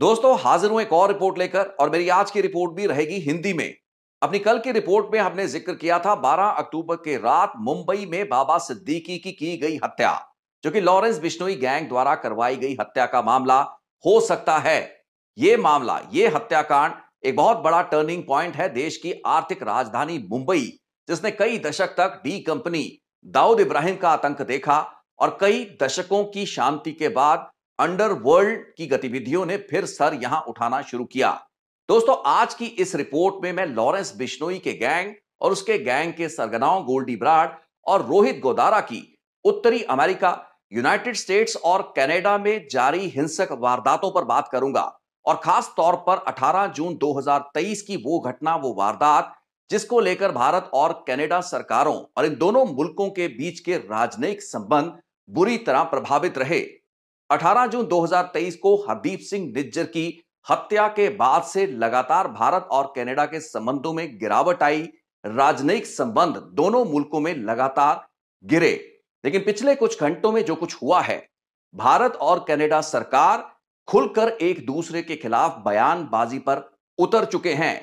दोस्तों हाजिर हूं एक और रिपोर्ट लेकर और मेरी आज की रिपोर्ट भी रहेगी हिंदी में। अपनी कल की रिपोर्ट में हमने जिक्र किया था 12 अक्टूबर के रात मुंबई में बाबा सिद्दीकी की गई हत्या, जो कि लॉरेंस बिश्नोई गैंग द्वारा करवाई गई हत्या का मामला हो सकता है। यह मामला, यह हत्याकांड एक बहुत बड़ा टर्निंग पॉइंट है देश की आर्थिक राजधानी मुंबई, जिसने कई दशक तक डी कंपनी दाऊद इब्राहिम का आतंक देखा और कई दशकों की शांति के बाद अंडरवर्ल्ड की गतिविधियों ने फिर सर यहां उठाना शुरू किया। दोस्तों आज की इस रिपोर्ट में मैं लॉरेंस बिश्नोई के गैंग और उसके गैंग के सरगनाओं गोल्डी ब्राड और रोहित गोदारा की उत्तरी अमेरिका, यूनाइटेड स्टेट्स और कनाडा में जारी हिंसक वारदातों पर बात करूंगा और खास तौर पर 18 जून 2023 की वो घटना, वो वारदात जिसको लेकर भारत और कनाडा सरकारों और इन दोनों मुल्कों के बीच के राजनयिक संबंध बुरी तरह प्रभावित रहे। 18 जून 2023 को हरदीप सिंह निज्जर की हत्या के बाद से लगातार भारत और कनाडा के संबंधों में गिरावट आई। राजनयिक संबंध दोनों मुल्कों में लगातार गिरे। लेकिन पिछले कुछ घंटों में जो कुछ हुआ है, भारत और कनाडा सरकार खुलकर एक दूसरे के खिलाफ बयानबाजी पर उतर चुके हैं।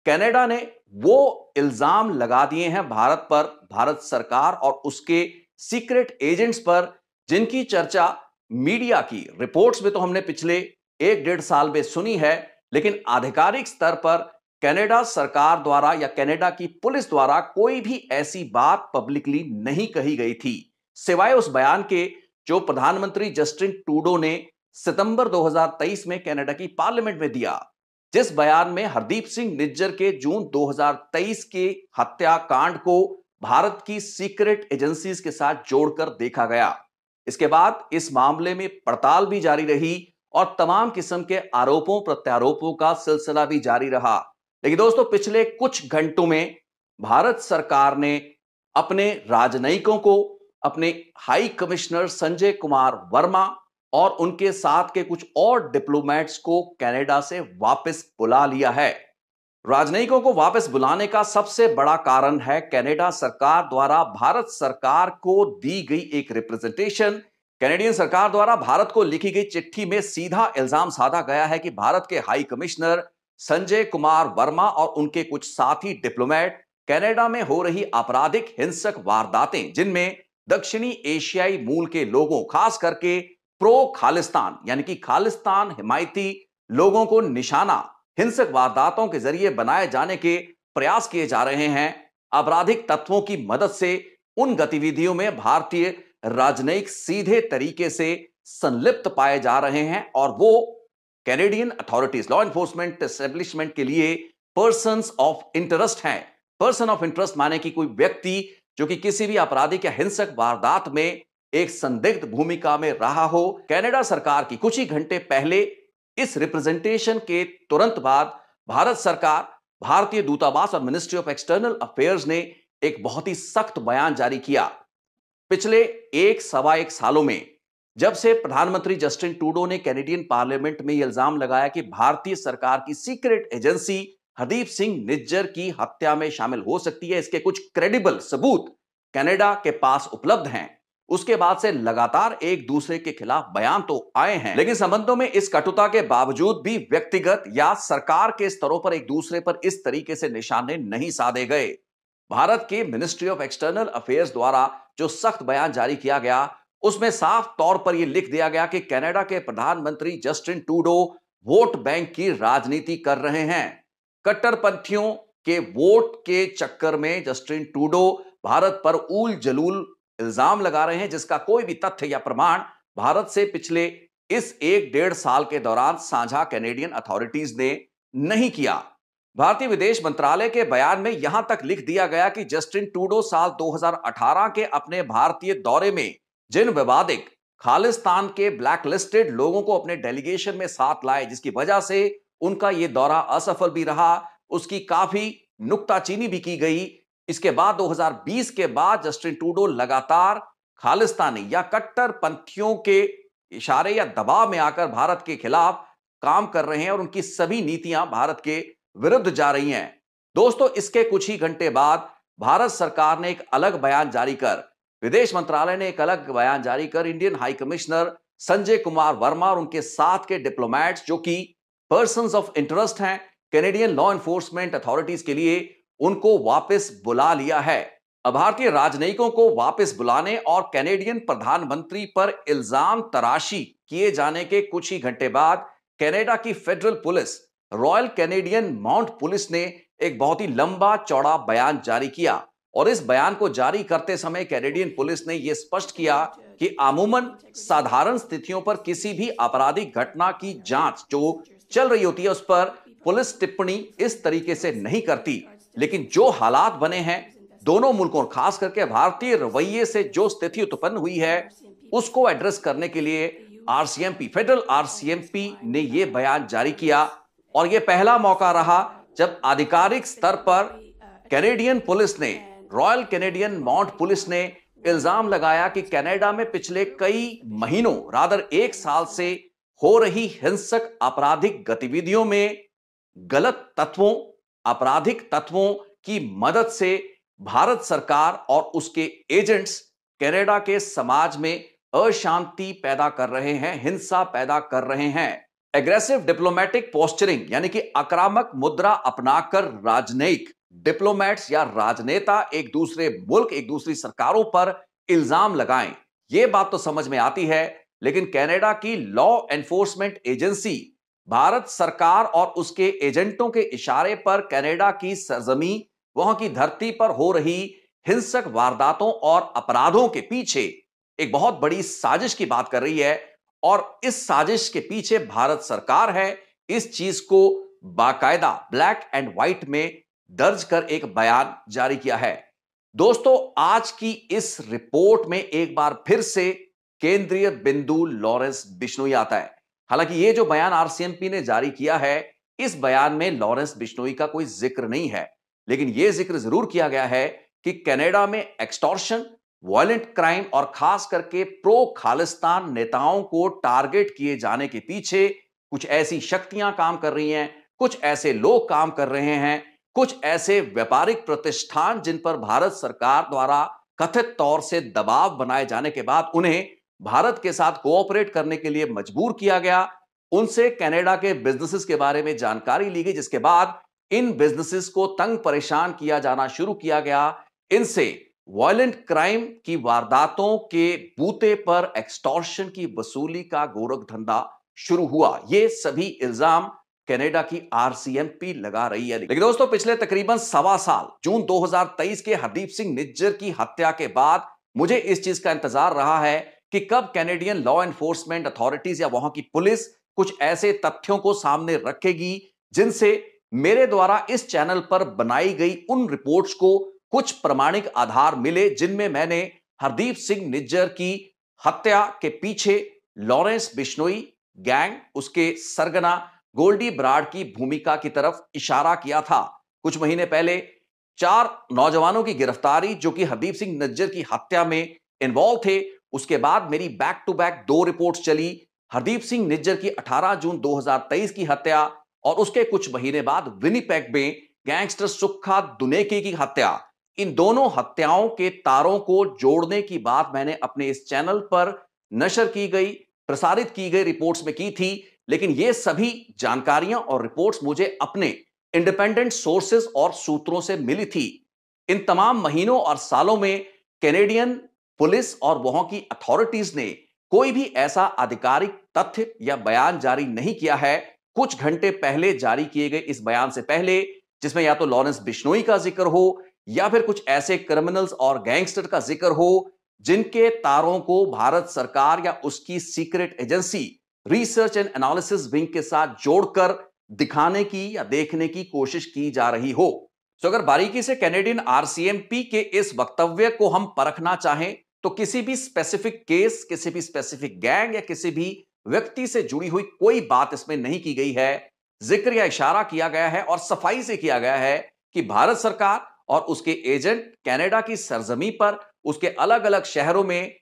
कनाडा ने वो इल्जाम लगा दिए हैं भारत पर, भारत सरकार और उसके सीक्रेट एजेंट्स पर, जिनकी चर्चा मीडिया की रिपोर्ट्स में तो हमने पिछले 1-1.5 साल में सुनी है, लेकिन आधिकारिक स्तर पर कनाडा सरकार द्वारा या कनाडा की पुलिस द्वारा कोई भी ऐसी बात पब्लिकली नहीं कही गई थी, सिवाय उस बयान के जो प्रधानमंत्री जस्टिन ट्रूडो ने सितंबर 2023 में कनाडा की पार्लियामेंट में दिया, जिस बयान में हरदीप सिंह निज्जर के जून 2023 के हत्याकांड को भारत की सीक्रेट एजेंसीज के साथ जोड़कर देखा गया। इसके बाद इस मामले में पड़ताल भी जारी रही और तमाम किस्म के आरोपों प्रत्यारोपों का सिलसिला भी जारी रहा। लेकिन दोस्तों पिछले कुछ घंटों में भारत सरकार ने अपने राजनयिकों को, अपने हाई कमिश्नर संजय कुमार वर्मा और उनके साथ के कुछ और डिप्लोमेट्स को कनाडा से वापस बुला लिया है। राजनयिकों को वापस बुलाने का सबसे बड़ा कारण है कनाडा सरकार द्वारा भारत सरकार को दी गई एक रिप्रेजेंटेशन। कैनेडियन सरकार द्वारा भारत को लिखी गई चिट्ठी में सीधा इल्जाम साधा गया है कि भारत के हाई कमिश्नर संजय कुमार वर्मा और उनके कुछ साथी डिप्लोमेट कनाडा में हो रही आपराधिक हिंसक वारदातें, जिनमें दक्षिणी एशियाई मूल के लोगों, खास करके प्रो खालिस्तान यानी कि खालिस्तान हिमायती लोगों को निशाना हिंसक वारदातों के जरिए बनाए जाने के प्रयास किए जा रहे हैं। आपराधिक तत्वों की मदद से उन गतिविधियों में भारतीय राजनयिक सीधे तरीके से संलिप्त पाए जा रहे हैं और वो Canadian authorities, law enforcement establishment के लिए पर्सन्स ऑफ इंटरेस्ट हैं। पर्सन ऑफ इंटरेस्ट माने कि कोई व्यक्ति जो कि किसी भी आपराधिक या हिंसक वारदात में एक संदिग्ध भूमिका में रहा हो। कनाडा सरकार की कुछ ही घंटे पहले इस रिप्रेजेंटेशन के तुरंत बाद भारत सरकार, भारतीय दूतावास और मिनिस्ट्री ऑफ एक्सटर्नल अफेयर्स ने एक बहुत ही सख्त बयान जारी किया। पिछले 1-1.25 सालों में जब से प्रधानमंत्री जस्टिन ट्रूडो ने कैनेडियन पार्लियामेंट में यह इल्जाम लगाया कि भारतीय सरकार की सीक्रेट एजेंसी हरदीप सिंह निज्जर की हत्या में शामिल हो सकती है, इसके कुछ क्रेडिबल सबूत कनाडा के पास उपलब्ध हैं, उसके बाद से लगातार एक दूसरे के खिलाफ बयान तो आए हैं। लेकिन संबंधों में इस कटुता के बावजूद भी व्यक्तिगत या सरकार के स्तरों पर एक दूसरे पर इस तरीके से निशाने नहीं साधे गए। भारत के मिनिस्ट्री ऑफ एक्सटर्नल अफेयर्स द्वारा जो सख्त बयान जारी किया गया, उसमें साफ तौर पर यह लिख दिया गया कि कनाडा के प्रधानमंत्री जस्टिन ट्रूडो वोट बैंक की राजनीति कर रहे हैं। कट्टरपंथियों के वोट के चक्कर में जस्टिन ट्रूडो भारत पर ऊल जलूल इल्जाम लगा रहे हैं, जिसका कोई भी तथ्य या प्रमाण भारत से पिछले इस 1-1.5 साल के दौरान साझा कैनेडियन अथॉरिटीज ने नहीं किया। भारतीय विदेश मंत्रालय के बयान में यहां तक लिख दिया गया कि जस्टिन ट्रूडो साल 2018 के अपने भारतीय दौरे में जिन विवादित खालिस्तान के ब्लैकलिस्टेड लोगों को अपने डेलीगेशन में साथ लाए, जिसकी वजह से उनका यह दौरा असफल भी रहा, उसकी काफी नुक्ताचीनी भी की गई। इसके बाद 2020 के बाद जस्टिन ट्रूडो लगातार खालिस्तानी या कट्टरपंथियों के इशारे या दबाव में आकर भारत के खिलाफ काम कर रहे हैं और उनकी सभी नीतियां भारत के विरुद्ध जा रही हैं। दोस्तों इसके कुछ ही घंटे बाद भारत सरकार ने एक अलग बयान जारी कर, विदेश मंत्रालय ने एक अलग बयान जारी कर Indian high commissioner Sanjay Kumar Verma और उनके साथ के डिप्लोमेट्स जो कि पर्सन्स ऑफ इंटरेस्ट हैं कैनेडियन लॉ एनफोर्समेंट अथॉरिटीज के लिए, उनको वापस बुला लिया है। अब भारतीय राजनयिकों को वापस बुलाने और कैनेडियन प्रधानमंत्री पर इल्जाम तराशी किए जाने के कुछ ही घंटे बाद कनाडा की federal police, royal Canadian mount police ने एक बहुत ही लंबा चौड़ा बयान जारी किया। और इस बयान को जारी करते समय कैनेडियन पुलिस ने यह स्पष्ट किया कि अमूमन साधारण स्थितियों पर किसी भी आपराधिक घटना की जांच जो चल रही होती है उस पर पुलिस टिप्पणी इस तरीके से नहीं करती, लेकिन जो हालात बने हैं दोनों मुल्कों, खास करके भारतीय रवैये से जो स्थिति उत्पन्न हुई है उसको एड्रेस करने के लिए आरसीएमपी, फेडरल आरसीएमपी ने यह बयान जारी किया। और यह पहला मौका रहा जब आधिकारिक स्तर पर कैनेडियन पुलिस ने, रॉयल कैनेडियन माउंट पुलिस ने इल्जाम लगाया कि कनाडा में पिछले कई महीनों, रादर एक साल से हो रही हिंसक आपराधिक गतिविधियों में गलत तत्वों, आपराधिक तत्वों की मदद से भारत सरकार और उसके एजेंट्स कनाडा के समाज में अशांति पैदा कर रहे हैं, हिंसा पैदा कर रहे हैं। एग्रेसिव डिप्लोमेटिक पोस्चरिंग यानी कि आक्रामक मुद्रा अपनाकर राजनयिक डिप्लोमेट्स या राजनेता एक दूसरे मुल्क, एक दूसरी सरकारों पर इल्जाम लगाएं, यह बात तो समझ में आती है, लेकिन कनाडा की लॉ एनफोर्समेंट एजेंसी भारत सरकार और उसके एजेंटों के इशारे पर कनाडा की सरजमी, वहां की धरती पर हो रही हिंसक वारदातों और अपराधों के पीछे एक बहुत बड़ी साजिश की बात कर रही है। और इस साजिश के पीछे भारत सरकार है। इस चीज को बाकायदा ब्लैक एंड व्हाइट में दर्ज कर एक बयान जारी किया है। दोस्तों, आज की इस रिपोर्ट में एक बार फिर से केंद्रीय बिंदु लॉरेंस बिश्नोई आता है। हालांकि यह जो बयान आरसीएमपी ने जारी किया है, इस बयान में लॉरेंस बिश्नोई का कोई जिक्र नहीं है, लेकिन यह जिक्र जरूर किया गया है कि कनाडा में एक्सटॉर्शन, वायलेंट क्राइम और खास करके प्रो खालिस्तान नेताओं को टारगेट किए जाने के पीछे कुछ ऐसी शक्तियां काम कर रही हैं, कुछ ऐसे लोग काम कर रहे हैं, कुछ ऐसे व्यापारिक प्रतिष्ठान जिन पर भारत सरकार द्वारा कथित तौर से दबाव बनाए जाने के बाद उन्हें भारत के साथ कोऑपरेट करने के लिए मजबूर किया गया। उनसे कनाडा के बिजनेसेस के बारे में जानकारी ली गई, जिसके बाद इन बिजनेसेस को तंग परेशान किया जाना शुरू किया गया। इनसे वायलेंट क्राइम की वारदातों के बूते पर एक्सटॉर्शन की वसूली का गोरख धंधा शुरू हुआ। ये सभी इल्जाम कनाडा की आरसीएमपी लगा रही है। लेकिन दोस्तों, पिछले तकरीबन सवा साल, जून 2023 के हरदीप सिंह निज्जर की हत्या के बाद मुझे इस चीज का इंतजार रहा है कि कब कैनेडियन लॉ एनफोर्समेंट अथॉरिटीज या वहां की पुलिस कुछ ऐसे तथ्यों को सामने रखेगी जिनसे मेरे द्वारा इस चैनल पर बनाई गई उन रिपोर्ट्स को कुछ प्रमाणिक आधार मिले, जिनमें मैंने हरदीप सिंह निज्जर की हत्या के पीछे लॉरेंस बिश्नोई गैंग, उसके सरगना गोल्डी बराड की भूमिका की तरफ इशारा किया था। कुछ महीने पहले 4 नौजवानों की गिरफ्तारी जो कि हरदीप सिंह निज्जर की हत्या में इन्वॉल्व थे। उसके बाद मेरी बैक टू बैक 2 रिपोर्ट्स चली, हरदीप सिंह निज्जर की 18 जून 2023 की हत्या और उसके कुछ महीने बाद विनिपेग में गैंगस्टर सुक्खा दुनेके की हत्या। इन दोनों हत्याओं के तारों को जोड़ने की बात मैंने अपने इस चैनल पर नशर की गई, प्रसारित की गई रिपोर्ट्स में की थी, लेकिन ये सभी जानकारियां और रिपोर्ट्स मुझे अपने इंडिपेंडेंट सोर्सेज और सूत्रों से मिली थी। इन तमाम महीनों और सालों में कैनेडियन पुलिस और वहां की अथॉरिटीज ने कोई भी ऐसा आधिकारिक तथ्य या बयान जारी नहीं किया है। कुछ घंटे पहले जारी किए गए इस बयान से पहले, जिसमें या तो लॉरेंस बिश्नोई का जिक्र हो या फिर कुछ ऐसे क्रिमिनल्स और गैंगस्टर का जिक्र हो जिनके तारों को भारत सरकार या उसकी secret agency research and analysis wing के साथ जोड़कर दिखाने की या देखने की कोशिश की जा रही हो। तो अगर बारीकी से कैनेडियन आरसीएमपी के इस वक्तव्य को हम परखना चाहें तो किसी भी स्पेसिफिक केस, किसी भी स्पेसिफिक गैंग या किसी भी व्यक्ति से जुड़ी हुई कोई बात इसमें नहीं की गई है। जिक्र या इशारा किया गया है और सफाई से किया गया है कि भारत सरकार और उसके एजेंट कनाडा की सरजमी पर, उसके अलग अलग शहरों में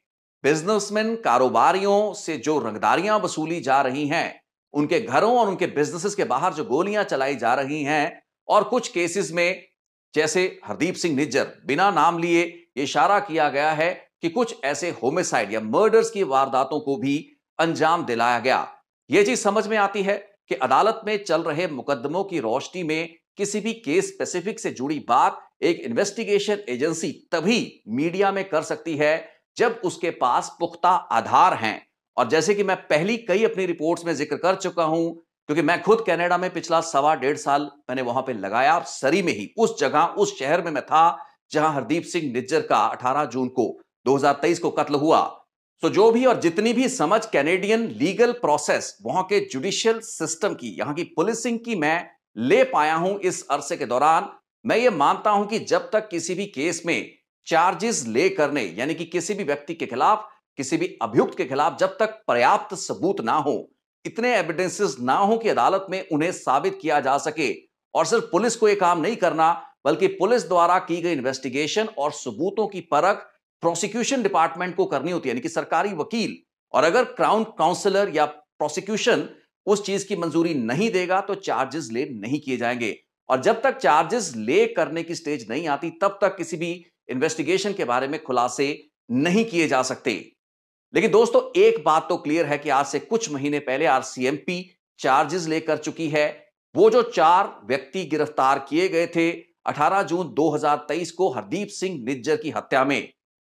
बिजनेसमैन, कारोबारियों से जो रंगदारियां वसूली जा रही हैं, उनके घरों और उनके बिजनेसेस के बाहर जो गोलियां चलाई जा रही हैं, और कुछ केसेस में जैसे हरदीप सिंह निज्जर, बिना नाम लिए यह इशारा किया गया है कि कुछ ऐसे होमिसाइड या मर्डर्स की वारदातों को भी अंजाम दिलाया गया। यह चीज समझ में आती है कि अदालत में चल रहे मुकदमों की रोशनी में किसी भी केस स्पेसिफिक से जुड़ी बात एक इन्वेस्टिगेशन एजेंसी तभी मीडिया में कर सकती है जब उसके पास पुख्ता आधार हैं। और जैसे कि मैं पहली कई अपनी रिपोर्ट्स में जिक्र कर चुका हूं, क्योंकि मैं खुद कनाडा में पिछला सवा डेढ़ साल मैंने वहां पे लगाया, सरी में ही उस जगह उस शहर में मैं था जहां हरदीप सिंह निज्जर का 18 जून को 2023 को कत्ल हुआ। तो जो भी और जितनी भी समझ कैनेडियन लीगल प्रोसेस, वहां के जुडिशियल सिस्टम की, यहां की पुलिसिंग की मैं ले पाया हूं इस अरसे के दौरान, मैं ये मानता हूं कि जब तक किसी भी केस में चार्जेस ले करने, यानी कि किसी भी व्यक्ति के खिलाफ, किसी भी अभियुक्त के खिलाफ जब तक पर्याप्त सबूत ना हो, इतने एविडेंसेस ना हो कि अदालत में उन्हें साबित किया जा सके, और सिर्फ पुलिस को यह काम नहीं करना बल्कि पुलिस द्वारा की गई इन्वेस्टिगेशन और सबूतों की परख प्रोसिक्यूशन डिपार्टमेंट को करनी होती है, यानी कि सरकारी वकील। और अगर क्राउन काउंसलर या प्रोसिक्यूशन उस चीज की मंजूरी नहीं देगा तो चार्जेस ले नहीं किए जाएंगे। और जब तक चार्जेस ले करने की स्टेज नहीं आती तब तक किसी भी इन्वेस्टिगेशन के बारे में खुलासे नहीं किए जा सकते। लेकिन दोस्तों, एक बात तो क्लियर है कि आज से कुछ महीने पहले आरसीएमपी चार्जेस लेकर चुकी है। वो जो 4 व्यक्ति गिरफ्तार किए गए थे 18 जून 2023 को हरदीप सिंह निज्जर की हत्या में,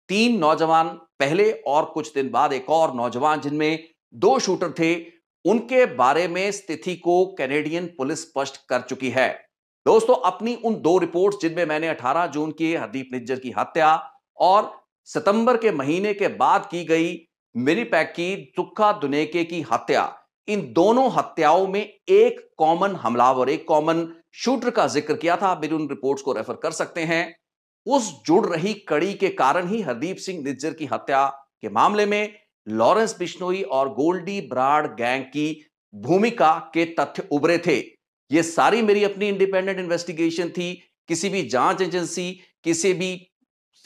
3 नौजवान पहले और कुछ दिन बाद एक और नौजवान जिनमें 2 शूटर थे, उनके बारे में स्थिति को कैनेडियन पुलिस स्पष्ट कर चुकी है। दोस्तों, अपनी उन 2 रिपोर्ट्स जिनमें मैंने 18 जून की हरदीप निज्जर की हत्या और सितंबर के महीने के बाद की गई विनिपेग की सुक्खा दुनेके की हत्या, इन दोनों हत्याओं में एक कॉमन हमलावर, एक कॉमन शूटर का जिक्र किया था। आप मेरी उन रिपोर्ट्स को रेफर कर सकते हैं। उस जुड़ रही कड़ी के कारण ही हरदीप सिंह निज्जर की हत्या के मामले में लॉरेंस बिश्नोई और गोल्डी ब्राड गैंग की भूमिका के तथ्य उभरे थे। यह सारी मेरी अपनी इंडिपेंडेंट इन्वेस्टिगेशन थी। किसी भी जांच एजेंसी, किसी भी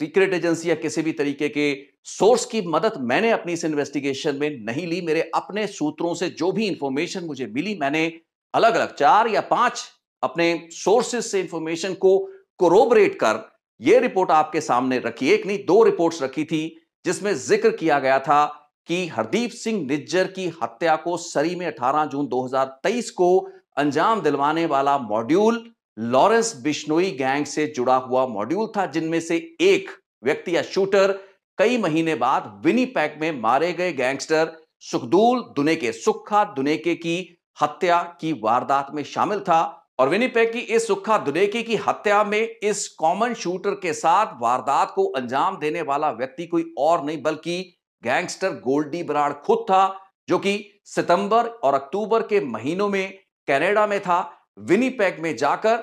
सीक्रेट एजेंसी या किसी भी तरीके के सोर्स की मदद मैंने अपनी इस इन्वेस्टिगेशन में नहीं ली। मेरे अपने सूत्रों से जो भी इंफॉर्मेशन मुझे मिली, मैंने अलग अलग 4 या 5 अपने सोर्सेस से इंफॉर्मेशन को कोरोबरेट कर यह रिपोर्ट आपके सामने रखी। एक नहीं, 2 रिपोर्ट्स रखी थी जिसमें जिक्र किया गया था कि हरदीप सिंह निज्जर की हत्या को सरी में 18 जून 2023 को अंजाम दिलवाने वाला मॉड्यूल लॉरेंस बिश्नोई गैंग से जुड़ा हुआ मॉड्यूल था, जिनमें से एक व्यक्ति या शूटर कई महीने बाद विनिपेग में मारे गए गैंगस्टर सुक्खा दुनेके की हत्या की वारदात में शामिल था। और विनिपेग की इस सुक्खा दुनेके की हत्या में इस कॉमन शूटर के साथ वारदात को अंजाम देने वाला व्यक्ति कोई और नहीं बल्कि गैंगस्टर गोल्डी बराड़ खुद था, जो कि सितंबर और अक्टूबर के महीनों में कनाडा में था। विनिपेग में जाकर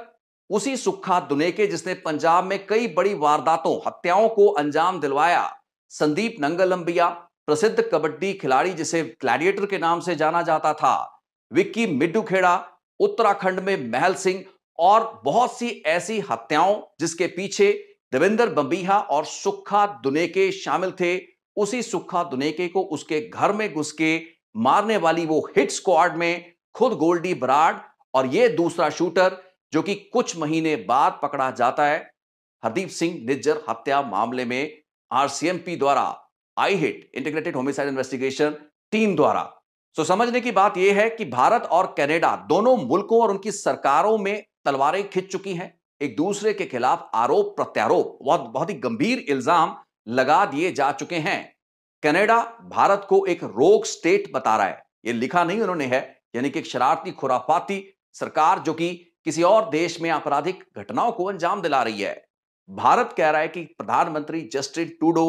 उसी सुक्खा दुनेके, जिसने पंजाब में कई बड़ी वारदातों, हत्याओं को अंजाम दिलवाया, संदीप नंगलंबिया, प्रसिद्ध कबड्डी खिलाड़ी जिसे ग्लैडिएटर के नाम से जाना जाता था, विक्की मिड्डू खेड़ा, उत्तराखंड में महल सिंह, और बहुत सी ऐसी हत्याओं जिसके पीछे देवेंद्र बंबीहा और सुक्खा दुनेके शामिल थे। उसी सुक्खा दुनेके को उसके घर में घुस के मारने वाली वो हिट स्क्वाड में खुद गोल्डी बराड़ और ये दूसरा शूटर जो कि कुछ महीने बाद पकड़ा जाता है हरदीप सिंह निज्जर हत्या मामले में आरसीएमपी द्वारा, I hit integrated homicide investigation team द्वारा। सो समझने की बात यह है कि भारत और कनाडा दोनों मुल्कों और उनकी सरकारों में तलवारें खिंच चुकी हैं। एक दूसरे के खिलाफ आरोप प्रत्यारोप, बहुत ही गंभीर इल्जाम लगा दिए जा चुके हैं। कनाडा भारत को एक रोग स्टेट बता रहा है, यह लिखा नहीं उन्होंने है, यानी कि एक शरारती खुराफाती सरकार जो कि किसी और देश में आपराधिक घटनाओं को अंजाम दिला रही है। भारत कह रहा है कि प्रधानमंत्री जस्टिन ट्रूडो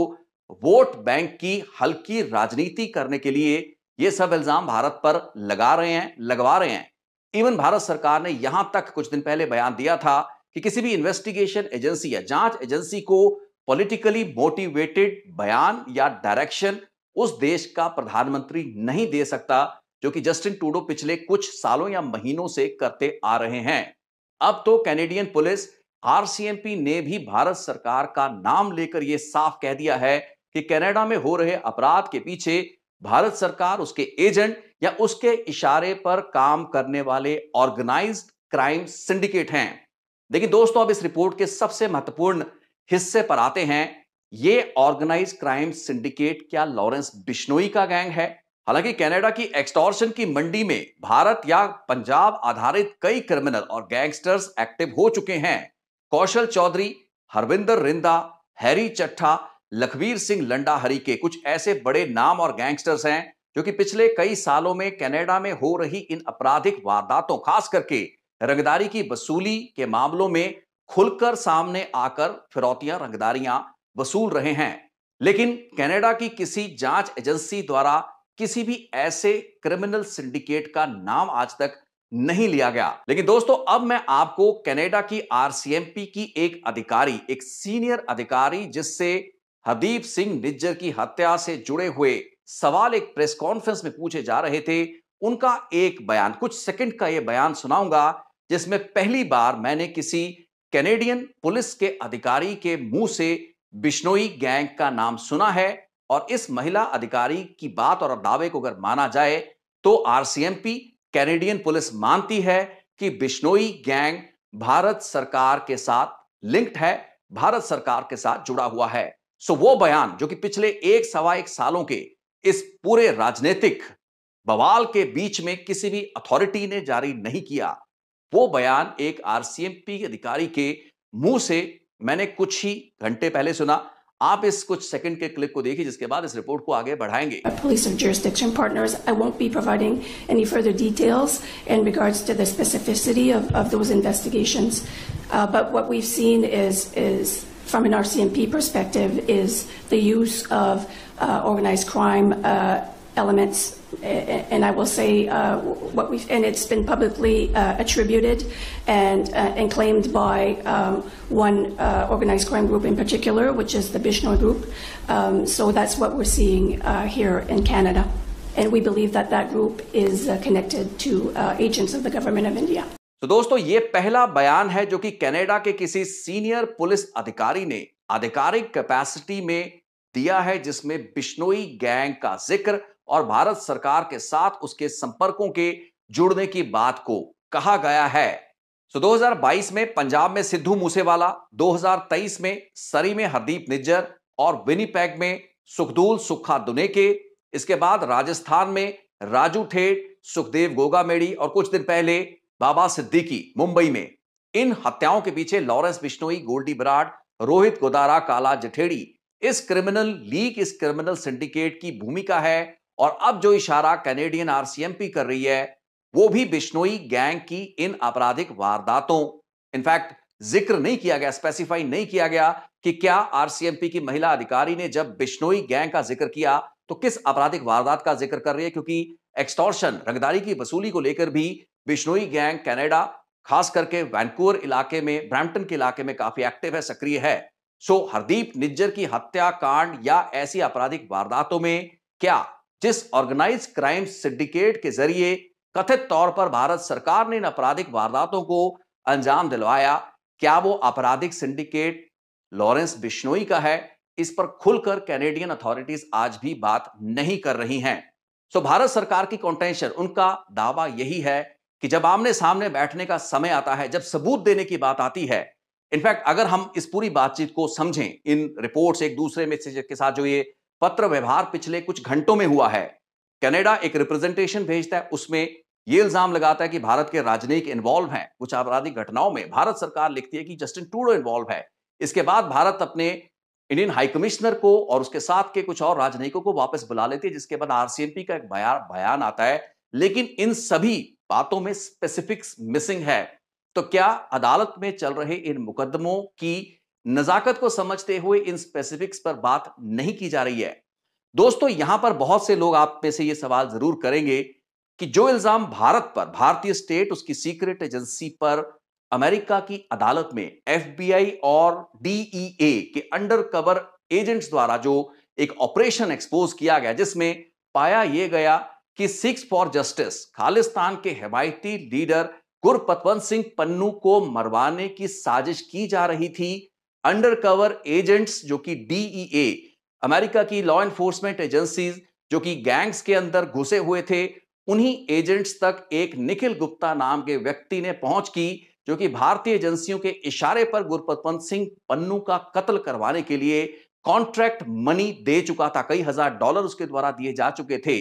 वोट बैंक की हल्की राजनीति करने के लिए यह सब इल्जाम भारत पर लगवा रहे हैं। इवन भारत सरकार ने यहां तक कुछ दिन पहले बयान दिया था कि किसी भी इन्वेस्टिगेशन एजेंसी या जांच एजेंसी को पॉलिटिकली मोटिवेटेड बयान या डायरेक्शन उस देश का प्रधानमंत्री नहीं दे सकता, जो कि जस्टिन ट्रूडो पिछले कुछ सालों या महीनों से करते आ रहे हैं। अब तो कैनेडियन पुलिस आरसीएमपी ने भी भारत सरकार का नाम लेकर यह साफ कह दिया है कि कनाडा में हो रहे अपराध के पीछे भारत सरकार, उसके एजेंट या उसके इशारे पर काम करने वाले ऑर्गेनाइज्ड क्राइम सिंडिकेट हैं। देखिए दोस्तों, अब इस रिपोर्ट के सबसे महत्वपूर्ण हिस्से पर आते हैं। यह ऑर्गेनाइज्ड क्राइम सिंडिकेट क्या लॉरेंस बिश्नोई का गैंग है हालांकि कनाडा की एक्सटॉर्शन की मंडी में भारत या पंजाब आधारित कई क्रिमिनल और गैंगस्टर्स एक्टिव हो चुके हैं। कौशल चौधरी, हरविंदर रिंदा, हैरी चट्ठा, लखवीर सिंह लंडाहरी के कुछ ऐसे बड़े नाम और गैंगस्टर्स हैं जो कि पिछले कई सालों में कनाडा में हो रही इन आपराधिक वारदातों, खास करके रंगदारी की वसूली के मामलों में खुलकर सामने आकर फिरौतियां, रंगदारियां वसूल रहे हैं। लेकिन कनाडा की किसी जांच एजेंसी द्वारा किसी भी ऐसे क्रिमिनल सिंडिकेट का नाम आज तक नहीं लिया गया। लेकिन दोस्तों, अब मैं आपको कनाडा की आरसीएमपी की एक अधिकारी, एक सीनियर अधिकारी जिससे हरदीप सिंह निज्जर की हत्या से जुड़े हुए सवाल एक प्रेस कॉन्फ्रेंस में पूछे जा रहे थे, उनका एक बयान, कुछ सेकंड का यह बयान सुनाऊंगा, जिसमें पहली बार मैंने किसी कैनेडियन पुलिस के अधिकारी के मुंह से बिश्नोई गैंग का नाम सुना है। और इस महिला अधिकारी की बात और दावे को अगर माना जाए तो आरसीएमपी, कैनेडियन पुलिस मानती है कि बिश्नोई गैंग भारत सरकार के साथ लिंक्ड है, भारत सरकार के साथ जुड़ा हुआ है। सो वो बयान जो कि पिछले सवा एक सालों के इस पूरे राजनीतिक बवाल के बीच में किसी भी अथॉरिटी ने जारी नहीं किया, वो बयान एक आरसीएमपी अधिकारी के मुंह से मैंने कुछ ही घंटे पहले सुना। आप इस कुछ सेकंड के क्लिप को देखिए, जिसके बाद इस रिपोर्ट को आगे बढ़ाएंगे। Police and jurisdiction partners, I won't be providing any further details in regards to the specificity of those investigations. But what we've seen is from an RCMP perspective, is the use of organized crime elements, and I will say and it's been publicly attributed and claimed by one organized crime group in particular, which is the Bishnoi group. So that's what we're seeing here in Canada, and we believe that that group is connected to agents of the government of India. तो दोस्तों, ये पहला बयान है जो कि Canada के किसी सीनियर पुलिस अधिकारी ने आधिकारिक कैपेसिटी में दिया है, जिसमें बिश्नोई गैंग का जिक्र और भारत सरकार के साथ उसके संपर्कों के जुड़ने की बात को कहा गया है। 2022 में पंजाब में सिद्धू मूसेवाला, 2023 में सरी में हरदीप निज्जर और विनीपेग में सुखदूल सुक्खा दुनेके, इसके बाद राजस्थान में राजू ठेठ, सुखदेव गोगामेड़ी और कुछ दिन पहले बाबा सिद्दीकी मुंबई में। इन हत्याओं के पीछे लॉरेंस बिश्नोई, गोल्डी बराड़, रोहित गोदारा, काला जठेड़ी, इस क्रिमिनल लीग, इस क्रिमिनल सिंडिकेट की भूमिका है। और अब जो इशारा कैनेडियन आरसीएमपी कर रही है वो भी बिश्नोई गैंग की इन आपराधिक वारदातों, इनफैक्ट जिक्र नहीं किया गया, स्पेसिफाई नहीं किया गया कि क्या आरसीएमपी की महिला अधिकारी ने जब बिश्नोई गैंग का जिक्र किया तो किस आपराधिक वारदात का जिक्र कर रही है, क्योंकि एक्सटॉर्शन, रंगदारी की वसूली को लेकर भी बिश्नोई गैंग कनाडा, खास करके वैंकूवर इलाके में, ब्रैम्पटन के इलाके में काफी एक्टिव है, सक्रिय है। सो हरदीप निज्जर की हत्या कांड या ऐसी आपराधिक वारदातों में क्या जिस ऑर्गेनाइज क्राइम सिंडिकेट के जरिए कथित तौर पर भारत सरकार ने इन आपराधिक वारदातों को अंजाम दिलवाया, क्या वो आपराधिक सिंडिकेट लॉरेंस बिश्नोई का है? इस पर खुलकर कैनेडियन अथॉरिटीज आज भी बात नहीं कर रही हैं। सो भारत सरकार की कंटेंशन, उनका दावा यही है कि जब आमने सामने बैठने का समय आता है, जब सबूत देने की बात आती है, इनफैक्ट अगर हम इस पूरी बातचीत को समझें, इन रिपोर्ट्स एक दूसरे में के साथ जो ये पत्र व्यवहार पिछले कुछ घंटों में हुआ है, कनाडा एक रिप्रेजेंटेशन भेजता है, उसमें यह इल्जाम लगाता है कि भारत के राजनयिक इन्वॉल्व हैं कुछ आपराधिक घटनाओं में। भारत सरकार लिखती है कि जस्टिन ट्रूडो इन्वॉल्व है। इसके बाद भारत अपने इंडियन हाई कमिश्नर को और उसके साथ के कुछ और राजनयिकों को वापस बुला लेती है, जिसके बाद आरसीएमपी का एक बयान आता है। लेकिन इन सभी बातों में स्पेसिफिक्स मिसिंग है। तो क्या अदालत में चल रहे इन मुकदमों की नजाकत को समझते हुए इन स्पेसिफिक्स पर बात नहीं की जा रही है? दोस्तों, यहां पर बहुत से लोग आप में से यह सवाल जरूर करेंगे कि जो इल्जाम भारत पर, भारतीय स्टेट, उसकी सीक्रेट एजेंसी पर अमेरिका की अदालत में एफबीआई और डीईए के अंडर कवर एजेंट्स द्वारा जो एक ऑपरेशन एक्सपोज किया गया, जिसमें पाया यह गया कि सिक्स फॉर जस्टिस खालिस्तान के हिमायती लीडर गुरपतवंत सिंह पन्नू को मरवाने की साजिश की जा रही थी। अंडर कवर एजेंट्स जो कि डीईए, अमेरिका की लॉ एनफोर्समेंट एजेंसीज जो कि गैंग्स के अंदर घुसे हुए थे, उन्हीं एजेंट्स तक एक निखिल गुप्ता नाम के व्यक्ति ने पहुंच की, जो कि भारतीय एजेंसियों के इशारे पर गुरपतवंत सिंह पन्नू का कत्ल करवाने के लिए कॉन्ट्रैक्ट मनी दे चुका था। कई $1,000 उसके द्वारा दिए जा चुके थे।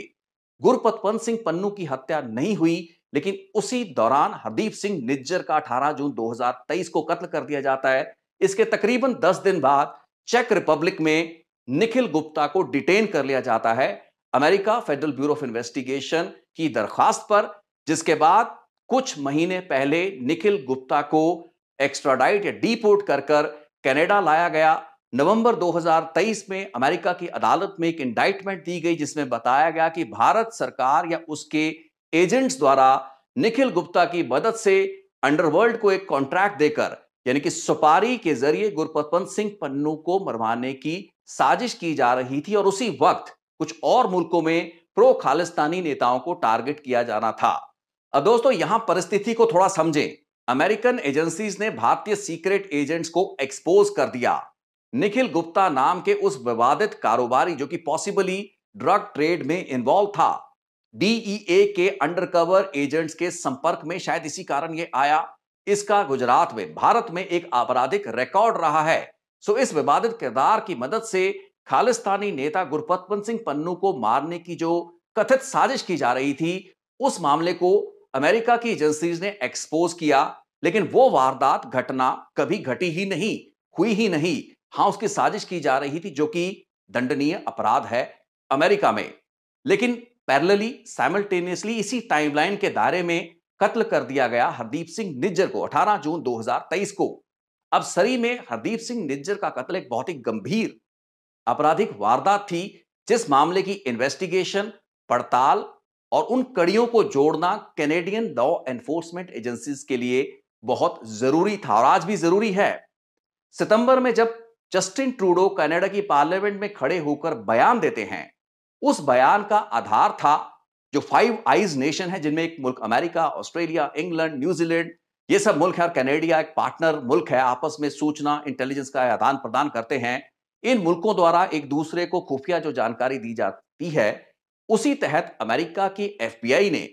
गुरपतवंत सिंह पन्नू की हत्या नहीं हुई, लेकिन उसी दौरान हरदीप सिंह निज्जर का 18 जून 2023 को कत्ल कर दिया जाता है। इसके तकरीबन 10 दिन बाद चेक रिपब्लिक में निखिल गुप्ता को डिटेन कर लिया जाता है America federal bureau of investigation की दरखास्त पर, जिसके बाद कुछ महीने पहले निखिल गुप्ता को एक्स्ट्राडाइट या डीपोर्ट कर कनाडा लाया गया। नवंबर 2023 में अमेरिका की अदालत में एक इंडाइटमेंट दी गई जिसमें बताया गया कि भारत सरकार या उसके एजेंट्स द्वारा निखिल गुप्ता की मदद से अंडरवर्ल्ड को एक कॉन्ट्रैक्ट देकर, यानी कि सुपारी के जरिए गुरपतवंत सिंह पन्नू को मरवाने की साजिश की जा रही थी और उसी वक्त कुछ और मुल्कों में प्रो खालिस्तानी नेताओं को टारगेट किया जाना था। अब दोस्तों यहां परिस्थिति को थोड़ा समझें। अमेरिकन एजेंसीज ने भारतीय सीक्रेट एजेंट्स को एक्सपोज कर दिया। निखिल गुप्ता नाम के उस विवादित कारोबारी जो कि पॉसिबली ड्रग ट्रेड में इन्वॉल्व था, डीईए के अंडरकवर एजेंट्स के संपर्क में शायद इसी कारण यह आया। इसका गुजरात में भारत में एक आपराधिक रिकॉर्ड रहा है। सो इस विवादित किरदार की मदद से खालिस्तानी नेता गुरपतवंत सिंह पन्नू को मारने की जो कथित साजिश की जा रही थी, उस मामले को अमेरिका की एजेंसीज ने एक्सपोज किया, लेकिन वो वारदात घटना कभी घटी ही नहीं, हुई ही नहीं। हां, उसकी साजिश की जा रही थी जो कि दंडनीय अपराध है अमेरिका में। लेकिन पैरेलली साइमल्टेनियसली इसी टाइमलाइन के दायरे में कत्ल कर दिया गया हरदीप सिंह निज्जर को 18 जून 2023 को। अब सरी में हरदीप सिंह निज्जर का कत्ल एक बहुत ही गंभीर आपराधिक वारदात थी, जिस मामले की इन्वेस्टिगेशन, पड़ताल और उन कड़ियों को जोड़ना कैनेडियन लॉ एनफोर्समेंट एजेंसीज के लिए बहुत जरूरी था और आज भी जरूरी है। सितंबर में जब जस्टिन ट्रूडो कनाडा की पार्लियामेंट में खड़े होकर बयान देते हैं, उस बयान का आधार था जो फाइव आइज नेशन है, जिनमें एक मुल्क अमेरिका, ऑस्ट्रेलिया, इंग्लैंड, न्यूजीलैंड, ये सब मुल्क है और कनाडा एक पार्टनर मुल्क है, आपस में सूचना इंटेलिजेंस का आदान प्रदान करते हैं। इन मुल्कों द्वारा एक दूसरे को खुफिया जो जानकारी दी जाती है, उसी तहत अमेरिका की एफबीआई ने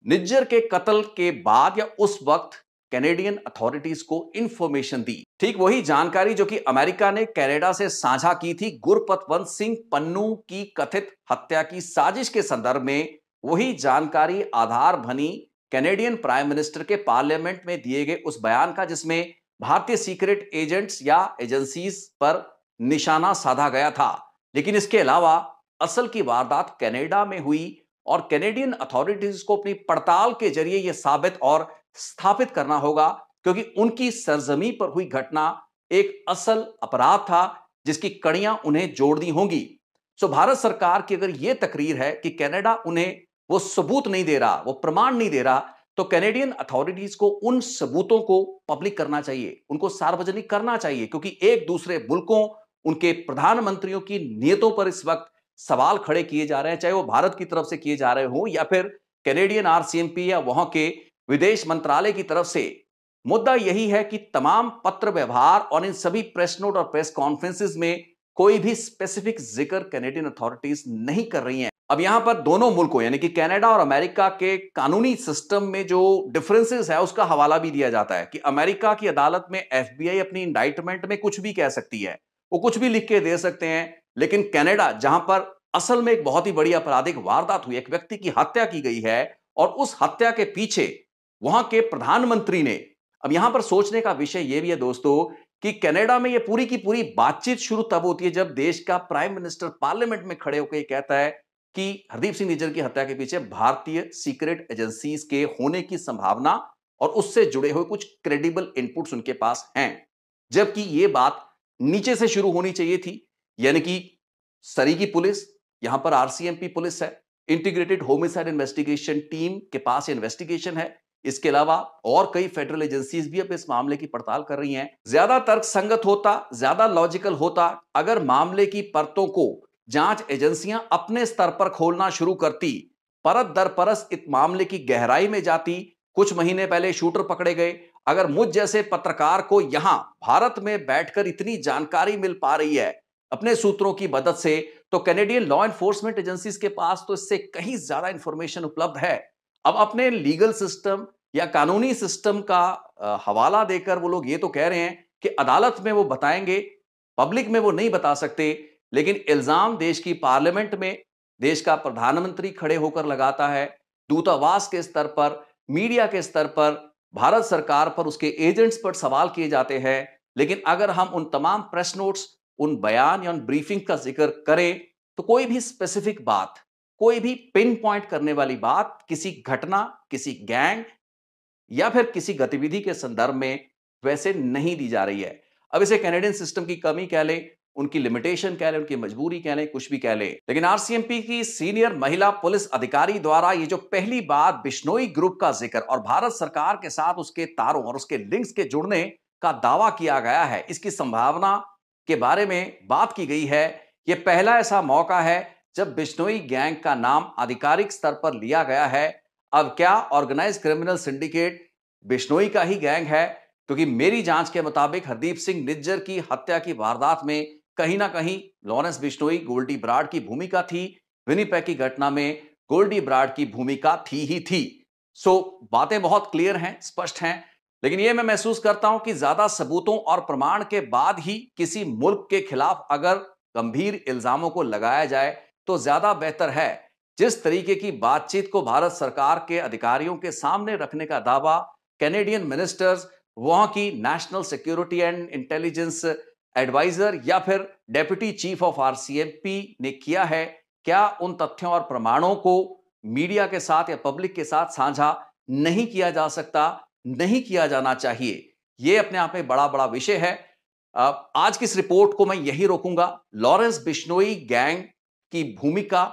निज्जर के कत्ल के बाद या उस वक्त कैनेडियन अथॉरिटीज को इंफॉर्मेशन दी। ठीक वही जानकारी जो कि अमेरिका ने कनाडा से साझा की थी गुरपतवंत सिंह पन्नू की कथित हत्या की साजिश के संदर्भ में, वही जानकारी आधार बनी कैनेडियन प्राइम मिनिस्टर के पार्लियामेंट में दिए गए उस बयान का, जिसमें भारतीय सीक्रेट एजेंट्स या एजेंसीज पर निशाना साधा गया था। लेकिन इसके अलावा असल की वारदात कनाडा में हुई और कैनेडियन अथॉरिटीज को अपनी पड़ताल के जरिए यह साबित और स्थापित करना होगा, क्योंकि उनकी सरजमी पर हुई घटना एक असल अपराध था जिसकी कड़ियां उन्हें जोड़नी होंगी। सो भारत सरकार की अगर यह तकरीर है कि कनाडा उन्हें वो सबूत नहीं दे रहा, वो प्रमाण नहीं दे रहा, तो कैनेडियन अथॉरिटीज को उन सबूतों को पब्लिक करना चाहिए, उनको सार्वजनिक करना चाहिए, क्योंकि एक दूसरे मुल्कों, उनके प्रधानमंत्रियों की नीयतों पर इस वक्त सवाल खड़े किए जा रहे हैं, चाहे वो भारत की तरफ से किए जा रहे हो या फिर कैनेडियन आरसीएमपी या वहां के विदेश मंत्रालय की तरफ से। मुद्दा यही है कि तमाम पत्र व्यवहार और इन सभी प्रेस नोट और प्रेस कॉन्फ्रेंसेस में कोई भी स्पेसिफिक जिक्र कैनेडियन अथॉरिटीज नहीं कर रही हैं। अब यहां पर दोनों मुल्कों यानी कि कनाडा और अमेरिका के कानूनी सिस्टम में जो डिफरेंसेस है उसका हवाला भी दिया जाता है कि अमेरिका की अदालत में एफबीआई अपनी इंडाइटमेंट में कुछ भी कह सकती है, वो कुछ भी लिख के दे सकते हैं, लेकिन कनाडा जहां पर असल में एक बहुत ही बड़ी आपराधिक वारदात हुई, एक व्यक्ति की हत्या की गई है और उस हत्या के पीछे वहां के प्रधानमंत्री ने, अब यहां पर सोचने का विषय यह भी है दोस्तों कि कनाडा में यह पूरी की पूरी बातचीत शुरू तब होती है जब देश का प्राइम मिनिस्टर पार्लियामेंट में खड़े होकर कहता है कि हरदीप सिंह निज्जर की हत्या के पीछे भारतीय सीक्रेट एजेंसीज के होने की संभावना और उससे जुड़े हुए कुछ क्रेडिबल इनपुट्स उनके पास हैं, जबकि यह बात नीचे से शुरू होनी चाहिए थी। यानी कि सरी की पुलिस, यहां पर आरसीएमपी पुलिस है, इंटीग्रेटेड होमिसाइड इन्वेस्टिगेशन टीम के पास इन्वेस्टिगेशन है। इसके अलावा और कई फेडरल एजेंसीज भी अब इस मामले की पड़ताल कर रही हैं। ज्यादा तर्कसंगत होता, ज्यादा लॉजिकल होता अगर मामले की परतों को जांच एजेंसियां अपने स्तर पर खोलना शुरू करती, परत दर परत इस मामले की गहराई में जाती। कुछ महीने पहले शूटर पकड़े गए, अगर मुझ जैसे पत्रकार को यहां भारत में बैठकर इतनी जानकारी मिल पा रही है अपने सूत्रों की मदद से, तो कैनेडियन लॉ एनफोर्समेंट एजेंसीज के पास तो इससे कहीं ज्यादा इंफॉर्मेशन उपलब्ध है। अब अपने लीगल सिस्टम या कानूनी सिस्टम का हवाला देकर वो लोग ये तो कह रहे हैं कि अदालत में वो बताएंगे, पब्लिक में वो नहीं बता सकते, लेकिन इल्जाम देश की पार्लियामेंट में देश का प्रधानमंत्री खड़े होकर लगाता है, दूतावास के स्तर पर, मीडिया के स्तर पर, भारत सरकार पर, उसके एजेंट्स पर सवाल किए जाते हैं। लेकिन अगर हम उन तमाम प्रेस नोट्स, उन बयान या उन ब्रीफिंग का जिक्र करें तो कोई भी स्पेसिफिक बात, कोई भी पिन पॉइंट करने वाली बात किसी घटना, किसी गैंग या फिर किसी गतिविधि के संदर्भ में वैसे नहीं दी जा रही है। अब इसे कैनेडियन सिस्टम की कमी कह लें, उनकी लिमिटेशन कह लें, उनकी मजबूरी कह लें, कुछ भी कह लें, लेकिन आरसीएमपी की सीनियर महिला पुलिस अधिकारी द्वारा ये जो पहली बात बिश्नोई ग्रुप का जिक्र और भारत सरकार के साथ उसके तारों और उसके लिंक्स के जुड़ने का दावा किया गया है, इसकी संभावना के बारे में बात की गई है। यह पहला ऐसा मौका है जब बिश्नोई गैंग का नाम आधिकारिक स्तर पर लिया गया है। अब क्या ऑर्गेनाइज क्रिमिनल सिंडिकेट बिश्नोई का ही गैंग है? क्योंकि मेरी जांच के मुताबिक हरदीप सिंह निज्जर की हत्या की वारदात में कहीं ना कहीं लॉरेंस बिश्नोई, गोल्डी ब्राड की भूमिका थी। विनिपेग की घटना में गोल्डी ब्राड की भूमिका थी ही थी। सो बातें बहुत क्लियर हैं, स्पष्ट हैं, लेकिन यह मैं महसूस करता हूं कि ज्यादा सबूतों और प्रमाण के बाद ही किसी मुल्क के खिलाफ अगर गंभीर इल्जामों को लगाया जाए तो ज्यादा बेहतर है। जिस तरीके की बातचीत को भारत सरकार के अधिकारियों के सामने रखने का दावा कैनेडियन मिनिस्टर्स, वहां की national security and intelligence adviser या फिर डेप्यूटी चीफ ऑफ आरसीएमपी ने किया है, क्या उन तथ्यों और प्रमाणों को मीडिया के साथ या पब्लिक के साथ साझा नहीं किया जा सकता, नहीं किया जाना चाहिए? यह अपने आप में बड़ा बड़ा विषय है। आज की इस रिपोर्ट को मैं यही रोकूंगा। लॉरेंस बिश्नोई गैंग की भूमिका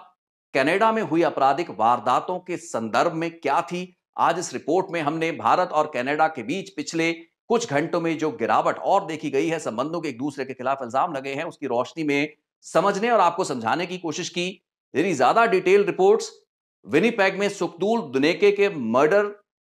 कनाडा में हुई आपराधिक वारदातों के संदर्भ में क्या थी, आज इस रिपोर्ट में हमने भारत और कनाडा के बीच पिछले कुछ घंटों में जो गिरावट और देखी गई है, संबंधों के एक दूसरे के खिलाफ इल्जाम लगे हैं, उसकी रोशनी में समझने और आपको समझाने की कोशिश की। यदि ज्यादा डिटेल रिपोर्ट्स विनिपेग में सुखदूल दुनेके के मर्डर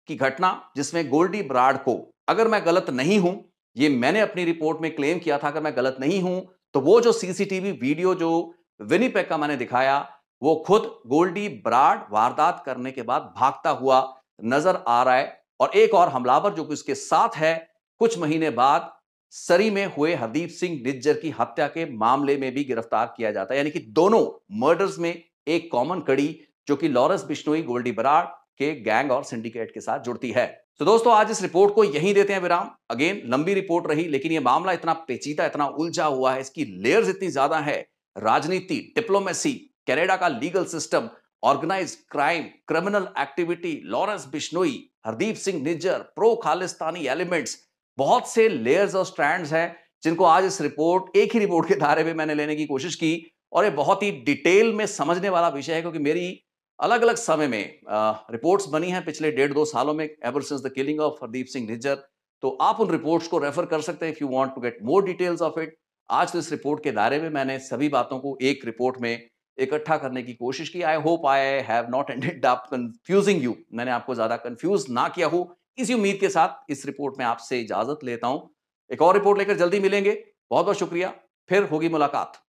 की घटना, जिसमें गोल्डी ब्राड को, अगर मैं गलत नहीं हूं, ये मैंने अपनी रिपोर्ट में क्लेम किया था, अगर मैं गलत नहीं हूं तो वो जो सीसीटीवी वीडियो जो विनिपेग का मैंने दिखाया, वो खुद गोल्डी ब्राड वारदात करने के बाद भागता हुआ नजर आ रहा है। और एक और हमलावर जो कि उसके साथ है, कुछ महीने बाद सरी में हुए हरदीप सिंह निज्जर की हत्या के मामले में भी गिरफ्तार किया जाता है। यानी कि दोनों मर्डर्स में एक कॉमन कड़ी जो कि लॉरेंस बिश्नोई, गोल्डी ब्राड के गैंग और सिंडिकेट के साथ जुड़ती है। तो दोस्तों, आज इस रिपोर्ट को यहीं देते हैं विराम। अगेन लंबी रिपोर्ट रही, लेकिन यह मामला इतना पेचीदा, इतना उलझा हुआ है, इसकी लेयर्स इतनी ज्यादा है। राजनीति, डिप्लोमेसी, कनाडा का legal system, organise crime, criminal activity, Lawrence Bishnoi, Hardeep Singh Nijjar, pro Khalistani elements, बहुत से लेयर्स और स्ट्रैंड्स हैं जिनको आज इस रिपोर्ट, एक ही रिपोर्ट के दायरे में मैंने लेने की कोशिश की। और ये बहुत ही डिटेल में समझने वाला विषय है, क्योंकि मेरी अलग अलग समय में रिपोर्ट्स बनी हैं पिछले 1.5-2 सालों में, ever since the killing of Hardeep Singh Nijjar. तो आप उन रिपोर्ट्स को रेफर कर सकते हैं if you want to get more details of it. आज तो इस रिपोर्ट के दायरे में मैंने सभी बातों को एक रिपोर्ट में इकट्ठा करने की कोशिश की। I hope I have not ended up confusing you, मैंने आपको ज्यादा कंफ्यूज ना किया हो, इसी उम्मीद के साथ इस रिपोर्ट में आपसे इजाजत लेता हूं। एक और रिपोर्ट लेकर जल्दी मिलेंगे। बहुत बहुत शुक्रिया, फिर होगी मुलाकात।